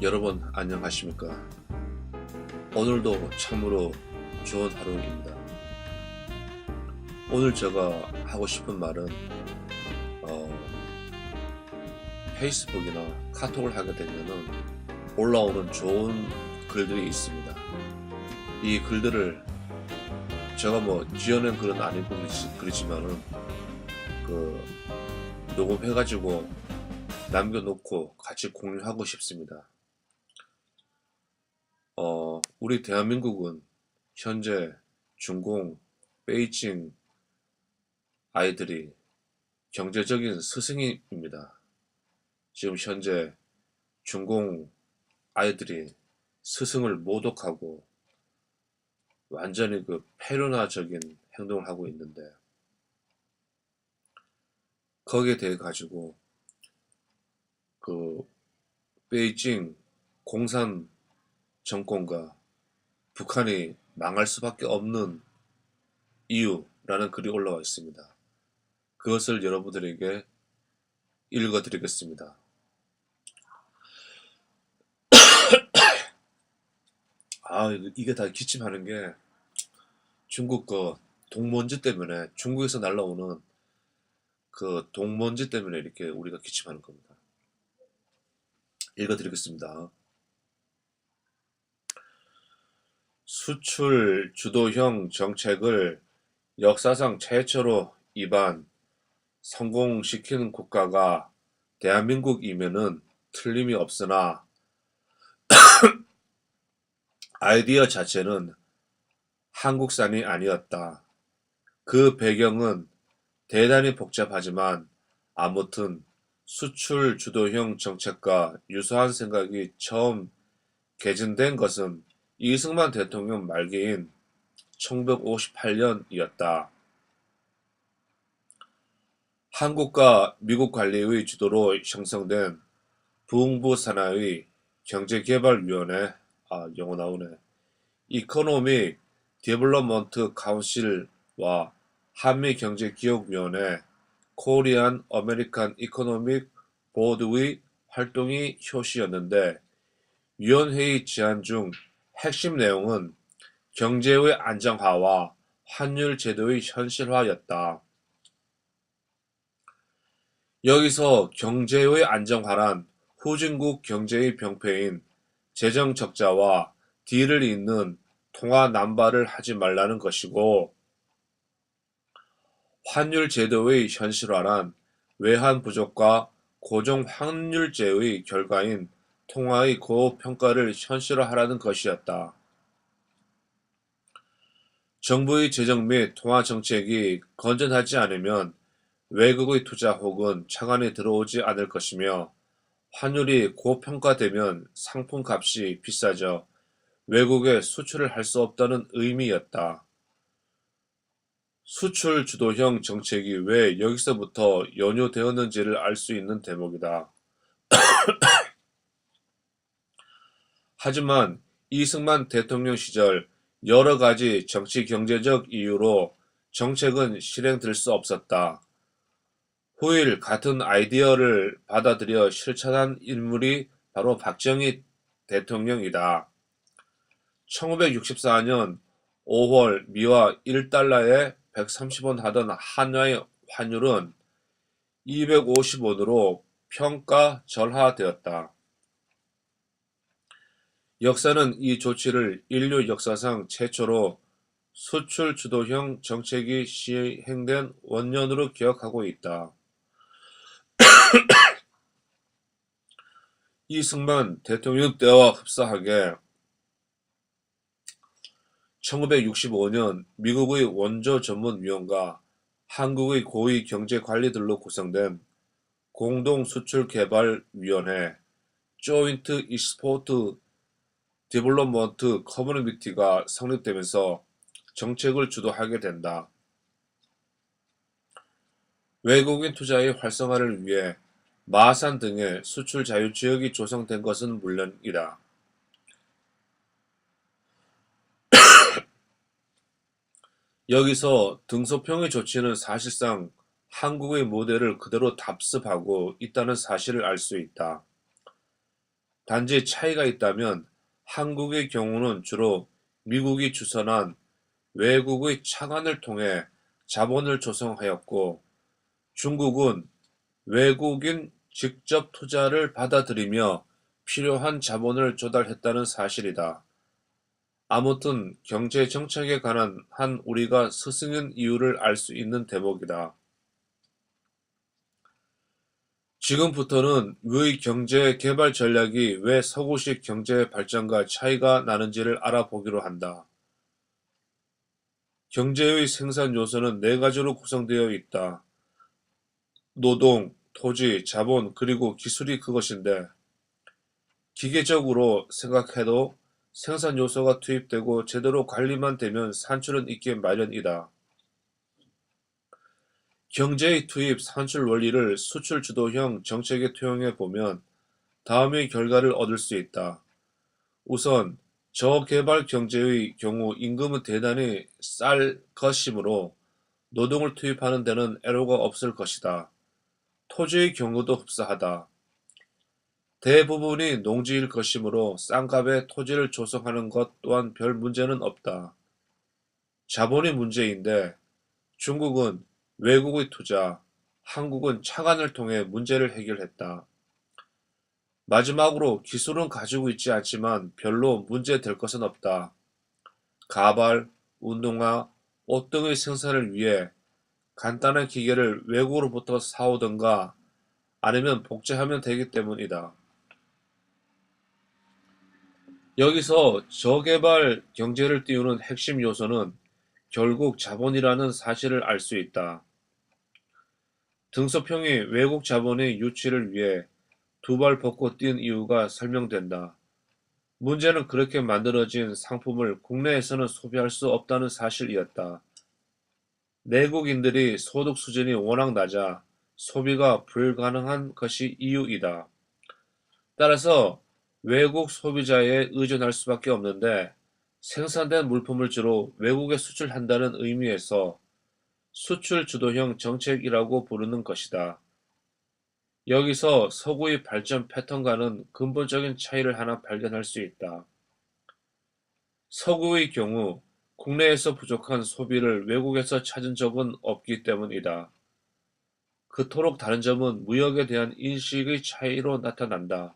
여러분 안녕하십니까? 오늘도 참으로 좋은 하루입니다. 오늘 제가 하고 싶은 말은 페이스북이나 카톡을 하게 되면은 올라오는 좋은 글들이 있습니다. 이 글들을 제가 지어낸 글은 아니고 그러지만은 녹음해가지고 남겨놓고 같이 공유하고 싶습니다. 우리 대한민국은 현재 중공, 베이징 아이들이 경제적인 스승입니다. 지금 현재 중공 아이들이 스승을 모독하고 완전히 페르나적인 행동을 하고 있는데, 거기에 대해 가지고 베이징 공산 정권과 북한이 망할 수밖에 없는 이유라는 글이 올라와 있습니다. 그것을 여러분들에게 읽어드리겠습니다. 이게 다 기침하는 게 중국 동먼지 때문에, 중국에서 날라오는 동먼지 때문에 이렇게 우리가 기침하는 겁니다. 읽어드리겠습니다. 수출 주도형 정책을 역사상 최초로 성공시키는 국가가 대한민국이면은 틀림이 없으나 아이디어 자체는 한국산이 아니었다. 그 배경은 대단히 복잡하지만 아무튼 수출 주도형 정책과 유사한 생각이 처음 개진된 것은 이승만 대통령 말기인 1958년이었다. 한국과 미국 관리의 주도로 형성된 부흥부 산하의 경제개발위원회, 영어 나오네, 이코노믹 디벨롭먼트 카운실과 한미경제기억위원회, 코리안 어메리칸 이코노믹 보드의 활동이 효시였는데, 위원회의 제안 중 핵심 내용은 경제의 안정화와 환율 제도의 현실화였다. 여기서 경제의 안정화란 후진국 경제의 병폐인 재정 적자와 뒤를 잇는 통화 남발을 하지 말라는 것이고, 환율 제도의 현실화란 외환 부족과 고정 환율제의 결과인 통화의 고평가를 현실화하라는 것이었다. 정부의 재정 및 통화 정책이 건전하지 않으면 외국의 투자 혹은 차관이 들어오지 않을 것이며, 환율이 고평가되면 상품값이 비싸져 외국에 수출을 할 수 없다는 의미였다. 수출 주도형 정책이 왜 여기서부터 연유되었는지를 알 수 있는 대목이다. 하지만 이승만 대통령 시절 여러 가지 정치 경제적 이유로 정책은 실행될 수 없었다. 후일 같은 아이디어를 받아들여 실천한 인물이 바로 박정희 대통령이다. 1964년 5월 미화 1달러에 130원 하던 한화의 환율은 250원으로 평가절하되었다. 역사는 이 조치를 인류 역사상 최초로 수출 주도형 정책이 시행된 원년으로 기억하고 있다. 이승만 대통령 때와 흡사하게 1965년 미국의 원조 전문위원과 한국의 고위 경제관리들로 구성된 공동수출개발위원회 조인트 익스포트 디벨롭먼트 커뮤니티가 성립되면서 정책을 주도하게 된다. 외국인 투자의 활성화를 위해 마산 등의 수출 자유 지역이 조성된 것은 물론이다. 여기서 등소평의 조치는 사실상 한국의 모델을 그대로 답습하고 있다는 사실을 알 수 있다. 단지 차이가 있다면 한국의 경우는 주로 미국이 주선한 외국의 차관을 통해 자본을 조성하였고, 중국은 외국인 직접 투자를 받아들이며 필요한 자본을 조달했다는 사실이다. 아무튼 경제 정책에 관한 한 우리가 스승인 이유를 알 수 있는 대목이다. 지금부터는 의 경제 개발 전략이 왜 서구식 경제 발전과 차이가 나는지를 알아보기로 한다. 경제의 생산 요소는 네 가지로 구성되어 있다. 노동, 토지, 자본, 그리고 기술이 그것인데, 기계적으로 생각해도 생산 요소가 투입되고 제대로 관리만 되면 산출은 있기 마련이다. 경제의 투입, 산출 원리를 수출 주도형 정책에 투영해 보면 다음의 결과를 얻을 수 있다. 우선 저개발 경제의 경우 임금은 대단히 쌀 것이므로 노동을 투입하는 데는 애로가 없을 것이다. 토지의 경우도 흡사하다. 대부분이 농지일 것이므로 싼 값에 토지를 조성하는 것 또한 별 문제는 없다. 자본이 문제인데 중국은 외국의 투자, 한국은 차관을 통해 문제를 해결했다. 마지막으로 기술은 가지고 있지 않지만 별로 문제될 것은 없다. 가발, 운동화, 옷 등의 생산을 위해 간단한 기계를 외국으로부터 사오든가 아니면 복제하면 되기 때문이다. 여기서 저개발 경제를 띄우는 핵심 요소는 결국 자본이라는 사실을 알 수 있다. 등소평이 외국 자본의 유치를 위해 두 발 벗고 뛴 이유가 설명된다. 문제는 그렇게 만들어진 상품을 국내에서는 소비할 수 없다는 사실이었다. 내국인들이 소득 수준이 워낙 낮아 소비가 불가능한 것이 이유이다. 따라서 외국 소비자에 의존할 수밖에 없는데 생산된 물품을 주로 외국에 수출한다는 의미에서 수출 주도형 정책이라고 부르는 것이다. 여기서 서구의 발전 패턴과는 근본적인 차이를 하나 발견할 수 있다. 서구의 경우 국내에서 부족한 소비를 외국에서 찾은 적은 없기 때문이다. 그토록 다른 점은 무역에 대한 인식의 차이로 나타난다.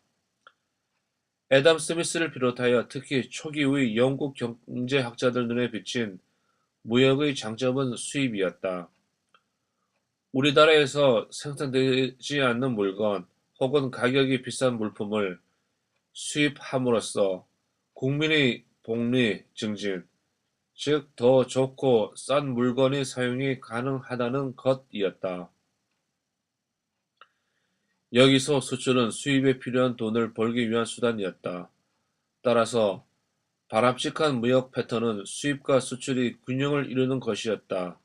애덤 스미스를 비롯하여 특히 초기의 영국 경제학자들 눈에 비친 무역의 장점은 수입이었다. 우리나라에서 생산되지 않는 물건 혹은 가격이 비싼 물품을 수입함으로써 국민의 복리 증진, 즉 더 좋고 싼 물건의 사용이 가능하다는 것이었다. 여기서 수출은 수입에 필요한 돈을 벌기 위한 수단이었다. 따라서 바람직한 무역 패턴은 수입과 수출이 균형을 이루는 것이었다.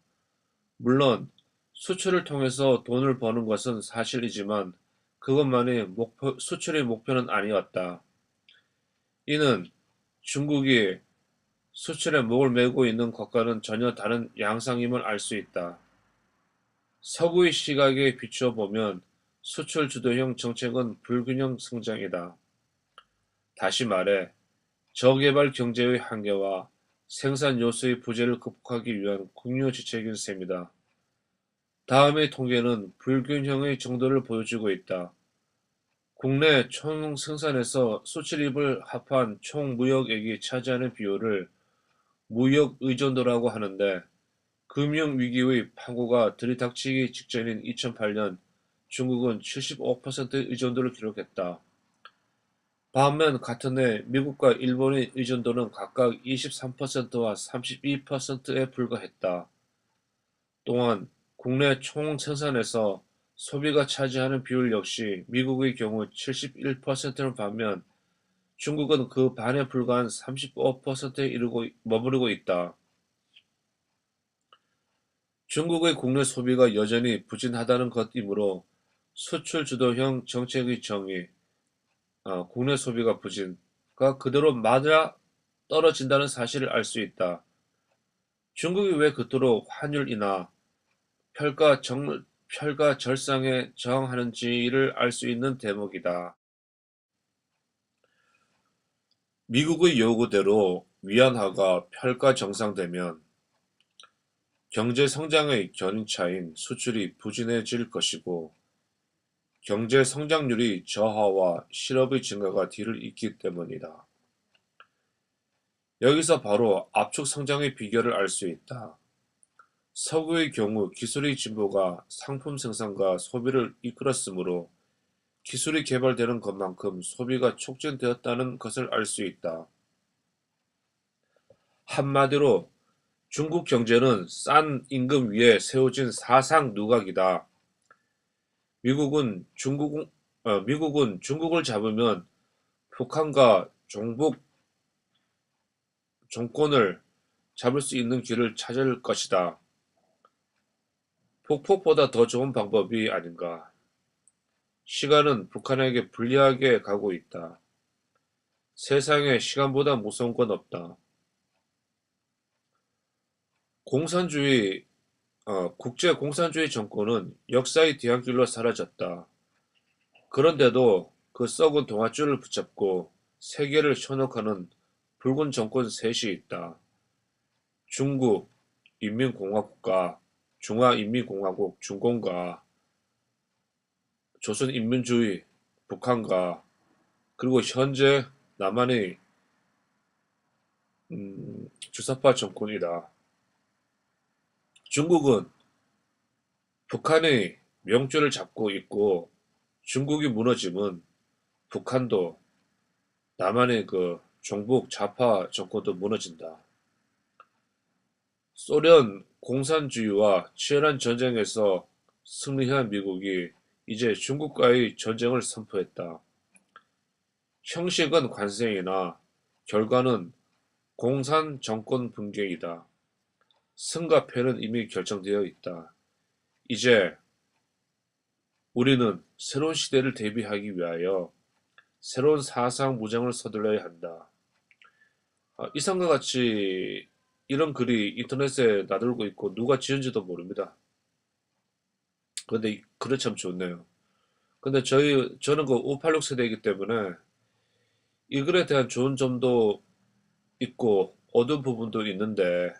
물론 수출을 통해서 돈을 버는 것은 사실이지만 그것만이 수출의 목표는 아니었다. 이는 중국이 수출에 목을 메고 있는 것과는 전혀 다른 양상임을 알 수 있다. 서구의 시각에 비추어 보면 수출 주도형 정책은 불균형 성장이다. 다시 말해 저개발 경제의 한계와 생산 요소의 부재를 극복하기 위한 국유지책인 셈이다. 다음의 통계는 불균형의 정도를 보여주고 있다. 국내 총 생산에서 수출입을 합한 총 무역액이 차지하는 비율을 무역 의존도라고 하는데 금융위기의 파고가 들이닥치기 직전인 2008년 중국은 75%의 의존도를 기록했다. 반면 같은 해 미국과 일본의 의존도는 각각 23%와 32%에 불과했다. 또한 국내 총 생산에서 소비가 차지하는 비율 역시 미국의 경우 71%는 반면 중국은 그 반에 불과한 35%에 머무르고 있다. 중국의 국내 소비가 여전히 부진하다는 것이므로 수출 주도형 정책의 정의, 국내 소비가 부진가 그대로 맞아 떨어진다는 사실을 알 수 있다. 중국이 왜 그토록 환율이나 혈가 절상에 저항하는지를 알 수 있는 대목이다. 미국의 요구대로 위안화가 평가 정상되면 경제 성장의 견인차인 수출이 부진해질 것이고 경제 성장률이 저하와 실업의 증가가 뒤를 잇기 때문이다. 여기서 바로 압축 성장의 비결을 알 수 있다. 서구의 경우 기술의 진보가 상품 생산과 소비를 이끌었으므로 기술이 개발되는 것만큼 소비가 촉진되었다는 것을 알 수 있다. 한마디로 중국 경제는 싼 임금 위에 세워진 사상 누각이다. 미국은 중국을 잡으면 북한과 종북 정권을 잡을 수 있는 길을 찾을 것이다. 폭폭보다 더 좋은 방법이 아닌가. 시간은 북한에게 불리하게 가고 있다. 세상에 시간보다 무서운 건 없다. 국제 공산주의 정권은 역사의 뒤안길로 사라졌다. 그런데도 그 썩은 동아줄을 붙잡고 세계를 현혹하는 붉은 정권 셋이 있다. 중국 인민공화국과 중화인민공화국 중공과 조선인민주의 북한과 그리고 현재 남한의 주사파 정권이다. 중국은 북한의 명줄을 잡고 있고 중국이 무너지면 북한도 남한의 그 종북 좌파 정권도 무너진다. 소련 공산주의와 치열한 전쟁에서 승리한 미국이 이제 중국과의 전쟁을 선포했다. 형식은 관세이나 결과는 공산 정권 붕괴이다. 승과 패는 이미 결정되어 있다. 이제 우리는 새로운 시대를 대비하기 위하여 새로운 사상 무장을 서둘러야 한다. 이상과 같이 이런 글이 인터넷에 나돌고 있고 누가 지은지도 모릅니다. 그런데 글은 참 좋네요. 근데 저는 그 586 세대이기 때문에 이 글에 대한 좋은 점도 있고 어두운 부분도 있는데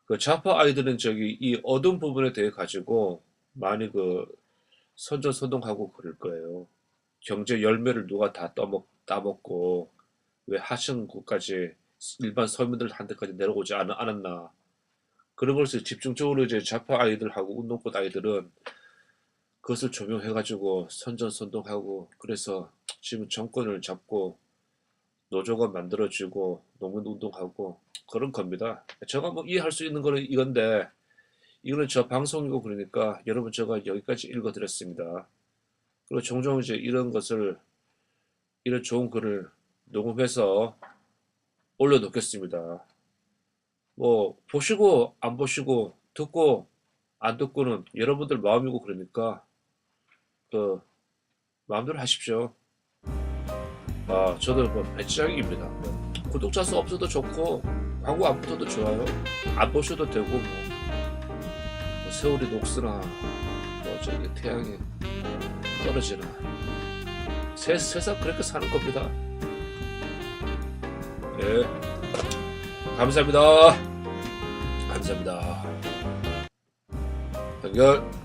그 좌파 아이들은 이 어두운 부분에 대해 가지고 많이 그 선전선동하고 그럴 거예요. 경제 열매를 누가 다 따먹고 왜 하층국까지 일반 서민들한테까지 내려오지 않았나. 그런 것을 집중적으로 이제 좌파 아이들하고 운동권 아이들은 그것을 조명해가지고 선전선동하고 그래서 지금 정권을 잡고 노조가 만들어지고 농민운동하고 그런 겁니다. 제가 뭐 이해할 수 있는 거는 이건데 이거는 저 방송이고 그러니까 여러분 제가 여기까지 읽어드렸습니다. 그리고 종종 이제 이런 좋은 글을 녹음해서 올려놓겠습니다. 뭐 보시고 안 보시고 듣고 안 듣고는 여러분들 마음이고 그러니까 그 마음대로 하십시오. 저도 뭐 배짱입니다. 구독자 수 없어도 좋고 광고 안 붙어도 좋아요. 안 보셔도 되고 뭐 세월이 녹으나 뭐 저기 태양이 떨어지나 세상 그렇게 사는 겁니다. 네, 감사합니다. 감사합니다. 연결.